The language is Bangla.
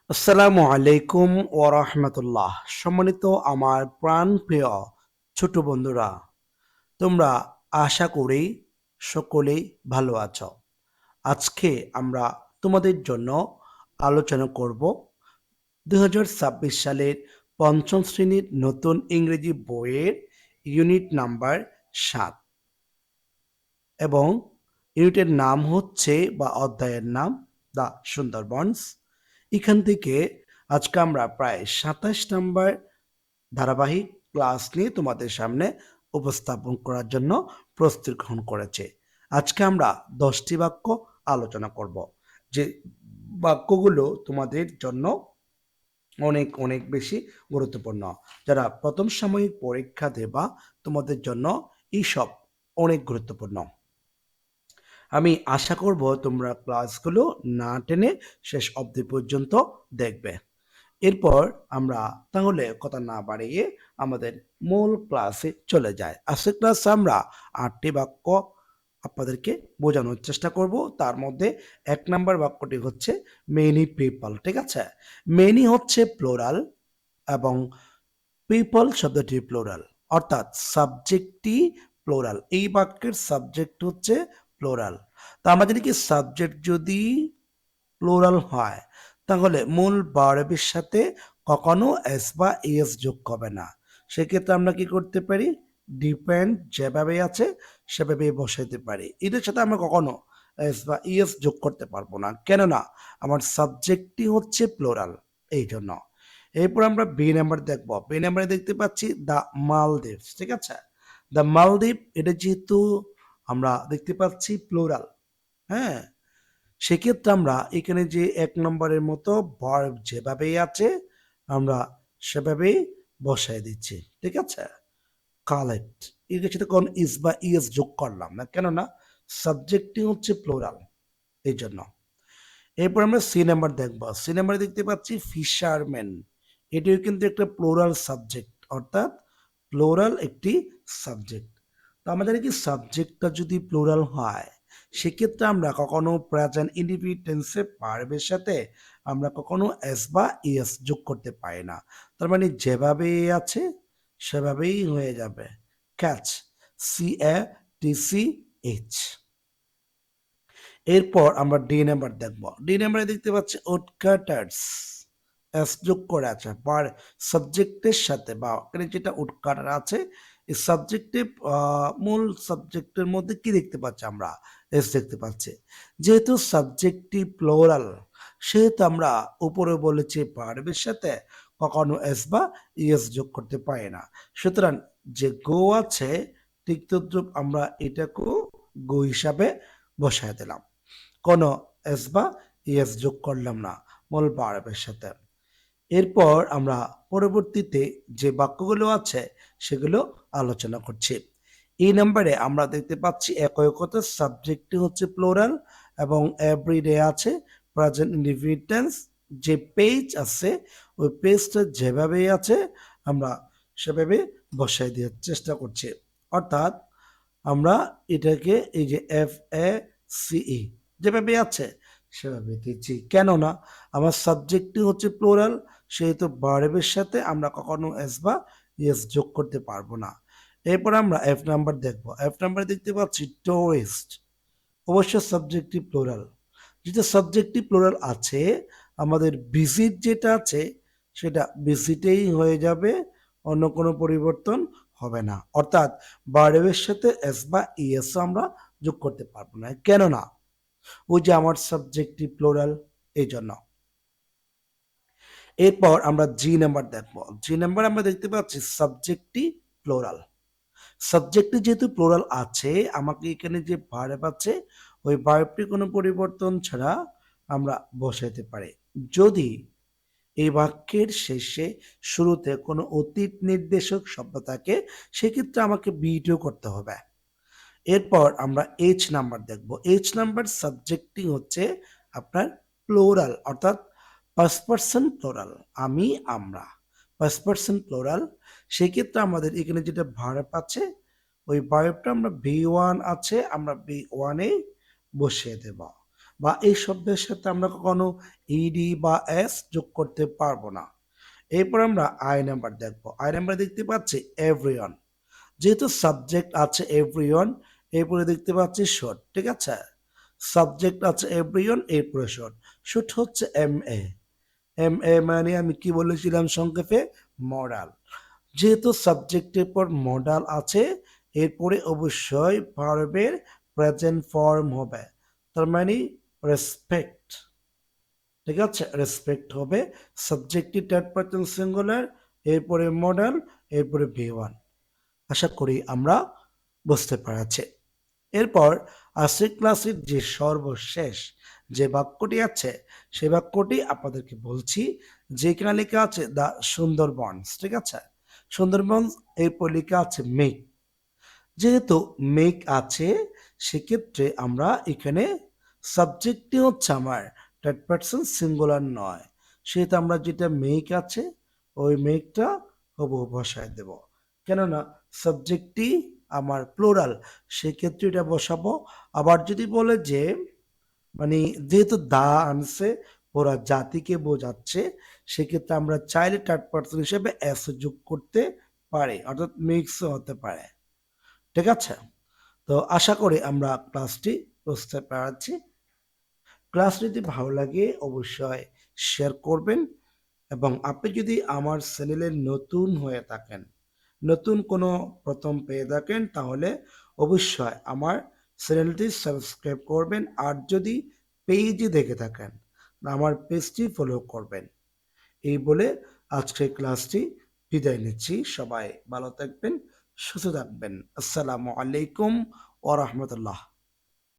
আসসালামু আলাইকুম ওয়া রাহমাতুল্লাহ। সম্মানিত আমার প্রাণপ্রিয় ছোট বন্ধুরা, তোমরা আশা করি সকলেই ভালো আছো। আজকে আমরা তোমাদের জন্য আলোচনা করব ২০২৬ সালের পঞ্চম শ্রেণীর নতুন ইংরেজি বইয়ের ইউনিট নাম্বার ৭ এবং ইউনিটের নাম হচ্ছে বা অধ্যায়ের নাম দ্য সুন্দরবনস। এখান থেকে আজকে আমরা প্রায় ২৭ নাম্বার ধারাবাহিক ক্লাস নিয়ে তোমাদের সামনে উপস্থাপন করার জন্য প্রস্তুতি গ্রহণ করেছে। আজকে আমরা ১০টি বাক্য আলোচনা করব, যে বাক্যগুলো তোমাদের জন্য অনেক অনেক বেশি গুরুত্বপূর্ণ। যারা প্রথম সাময়িক পরীক্ষা দেবা, তোমাদের জন্য এইসব অনেক গুরুত্বপূর্ণ। আমি আশা করব তোমরা ক্লাসগুলো না টেনে শেষ অবধি পর্যন্ত দেখবে। এরপর আমরা তাহলে কথা না বাড়িয়ে আমাদের মূল ক্লাসে চলে যাই। আজকের ক্লাসে আমরা ৮টি বাক্য আপনাদেরকে বোঝানোর চেষ্টা করব। তার মধ্যে ১ নাম্বার বাক্যটি হচ্ছে মেনি পিপল, ঠিক আছে? মেনি হচ্ছে প্লুরাল এবং পিপল শব্দটি প্লুরাল, অর্থাৎ সাবজেক্টটি প্লুরাল। এই বাক্যের সাবজেক্ট হচ্ছে প্লুরাল। তো আমরা জানি কি সাবজেক্ট যদি প্লুরাল হয় তাহলে মূল ভার্বের সাথে কখনো এস বা এস যোগ হবে না। সেক্ষেত্রে আমরা কি করতে পারি? ডিপেন্ড যেভাবে আছে সেভাবে বসাইতে পারি। এদের সাথে আমরা কখনো এস বা ইএস যোগ করতে পারবো না, কেননা আমার সাবজেক্টটি হচ্ছে প্লুরাল, এই জন্য। এরপর আমরা বি নাম্বার দেখবো। বি নাম্বারে দেখতে পাচ্ছি দ্য মালদ্বীপস, ঠিক আছে? দ্য মালদ্বীপ, এটা যেহেতু আমরা দেখতে পাচ্ছি প্লুরাল, হ্যাঁ, সেক্ষেত্রে আমরা এখানে যে ১ নম্বরের মতো ভার্ব যেভাবেই আছে আমরা সেভাবেই বসায় দিচ্ছি, ঠিক আছে? কালেক্ট, এর সাথে কোন ইস বা ইএস যোগ করলাম না, কেননা সাবজেক্টটি হচ্ছে প্লুরাল, এই জন্য। এরপর আমরা সি নাম্বার দেখবো। সি নাম্বারে দেখতে পাচ্ছি ফিশারম্যান, এটিও কিন্তু একটা প্লুরাল সাবজেক্ট, অর্থাৎ প্লুরাল একটি সাবজেক্ট। তো আমরা জানি কি সাবজেক্টটা যদি প্লুরাল হয় সেক্ষেত্রে আমরা কখনো প্রেজেন্ট ইনডিফিনিট টেন্সে ভার্বের সাথে আমরা কখনো এস বা ইএস যোগ করতে পারি না। তার মানে যেভাবে আছে সেভাবেই হয়ে যাবে। Catch, CATCH। এরপর আমরা ডি নাম্বার দেখব। ডি নাম্বারে দেখতে পাচ্ছি উডকাটার্স, এস যোগ করে আছে পার সাবজেক্টের সাথে, বা এখানে যেটা উডকাটার আছে এই সাবজেক্টিভ মূল সাবজেক্টের মধ্যে কি দেখতে পাচ্ছি আমরা? এস দেখতে পাচ্ছি। যেহেতু সাবজেক্টটি প্লুরাল সেহেতু আমরা উপরে বলেছি ভার্বের সাথে কখনো এস বা ইএস যোগ করতে পারি না। সুতরাং যে গো আছে ঠিক তদ্রুপ আমরা এটাকেও গো হিসাবে বসায় দিলাম, কোনো এস বা ইএস যোগ করলাম না মূল ভার্বের সাথে। এরপর আমরা পরবর্তীতে যে বাক্যগুলো আছে সেগুলো আলোচনা করছি। এই নাম্বারে আমরা দেখতে পাচ্ছি এককতা, সাবজেক্টটি হচ্ছে প্লুরাল এবং এভরিডে আছে প্রেজেন্ট ইনডিফিনিট টেন্স। যে পেজ আছে ওই পেজটা যেভাবেই আছে আমরা সেভাবে বসাই দেওয়ার চেষ্টা করছি, অর্থাৎ আমরা এটাকে এই যে FACE যেভাবে আছে সেভাবে দিচ্ছি, কেননা আমার সাবজেক্টটি হচ্ছে প্লুরাল, সেহেতু ভার্বের সাথে আমরা কখনো এস বা ইএস যোগ করতে পারবো না। এরপর আমরা এফ নাম্বার দেখবো। এফ নাম্বার দেখতে পাচ্ছি টুরিস্ট, অবশ্য সাবজেক্টটি প্লুরাল। যেটা সাবজেক্টটি প্লুরাল আছে আমাদের ভিজিট যেটা আছে সেটা ভিজিটেই হয়ে যাবে, অন্য কোনো পরিবর্তন হবে না, অর্থাৎ ভার্বের সাথে এস বা ইএস আমরা যোগ করতে পারবো না, কেননা ওই যে আমার সাবজেক্টটি প্লুরাল, এই জন্য। এরপর আমরা জি নাম্বার দেখবো। জি নাম্বার আমরা দেখতে পাচ্ছি সাবজেক্টটি প্লুরাল। সাবজেক্টে যেহেতু প্লুরাল আছে আমাকে এখানে যে ভার্ব আছে ওই ভার্বটি কোনো পরিবর্তন ছাড়া আমরা বসাইতে পারি। যদি এই বাক্যের শেষে শুরুতে কোনো অতীত নির্দেশক শব্দ থাকে সেক্ষেত্রে আমাকে বিটিও করতে হবে। এরপর আমরা এইচ নাম্বার দেখব। এইচ নাম্বার সাবজেক্টটি হচ্ছে আপনার প্লুরাল, অর্থাৎ ফার্স্ট পারসন প্লুরাল, আমি আমরা ফার্স্ট পারসন প্লুরাল। সেক্ষেত্রে আমাদের এখানে যেটা ভার্ব আছে ওই ভার্বটা আমরা V1 আছে আমরা V1 এ বসিয়ে দেব। বা এই শব্দের সাথে আমরা কখনো ইডি বা এস যোগ করতে পারবো না। এরপর আমরা আই নাম্বার দেখবো। আই নাম্বার দেখতে পাচ্ছি এভরিওয়ান, যেহেতু সাবজেক্ট আছে এভরিওয়ান, এরপরে দেখতে পাচ্ছি শুড, ঠিক আছে? সাবজেক্ট আছে এভরিওয়ান, এরপরে শুড। শুড হচ্ছে এম এ। এম এ মানে আমি কি বলেছিলাম সংক্ষেপে? মডাল। যেহেতু সাবজেক্টের পর মডাল আছে, এরপরে অবশ্যই ভার্বের প্রেজেন্ট ফর্ম হবে, তার মানে রেসপেক্ট, ঠিক আছে? রেসপেক্ট হবে। সাবজেক্টটি থার্ড পারসন সিঙ্গুলার, এরপরে মডাল, এরপরে ভি ওয়ান। আশা করি আমরা বুঝতে পারছি। এরপর আজকের ক্লাসের যে সর্বশেষ যে বাক্যটি আছে সেই বাক্যটি আপনাদেরকে বলছি, যেখানে লেখা আছে দ্য সুন্দরবনস, ঠিক আছে? সুন্দরবনস, এরপর লেখা আছে মেক। যেহেতু মেক আছে, সেক্ষেত্রে আমরা এখানে সাবজেক্টটি হচ্ছে আমার থার্ড পারসন সিঙ্গুলার নয়, সেহেতু আমরা যেটা মেক আছে ওই মেকটা হুবহু বসায় দেব। কেননা সাবজেক্টটি আমার প্লোরাল, সেক্ষেত্রে এটা বসাবো। আবার যদি বলে যে মানে যেহেতু দা আনছে ওরা জাতিকে বোঝাচ্ছে, সেক্ষেত্রে আমরা চাইলে থার্ড পারসন হিসেবে এস যোগ করতে পারি, অর্থাৎ মিক্সও হতে পারে, ঠিক আছে? তো আশা করি আমরা ক্লাসটি বুঝতে পারছি। ক্লাস যদি ভালো লাগে অবশ্যই শেয়ার করবেন, এবং আপনি যদি আমার চ্যানেলে নতুন হয়ে থাকেন, নতুন কোনো প্রথম পেয়ে থাকেন, তাহলে অবশ্যই আমার চ্যানেলটি সাবস্ক্রাইব করবেন। আর যদি পেজে দেখে থাকেন, আমার পেজটি ফলো করবেন। এই বলে আজকের ক্লাসটি বিদায় নিচ্ছি। সবাই ভালো থাকবেন, সুস্থ থাকবেন। আসসালামু আলাইকুম ওয়া রাহমাতুল্লাহ।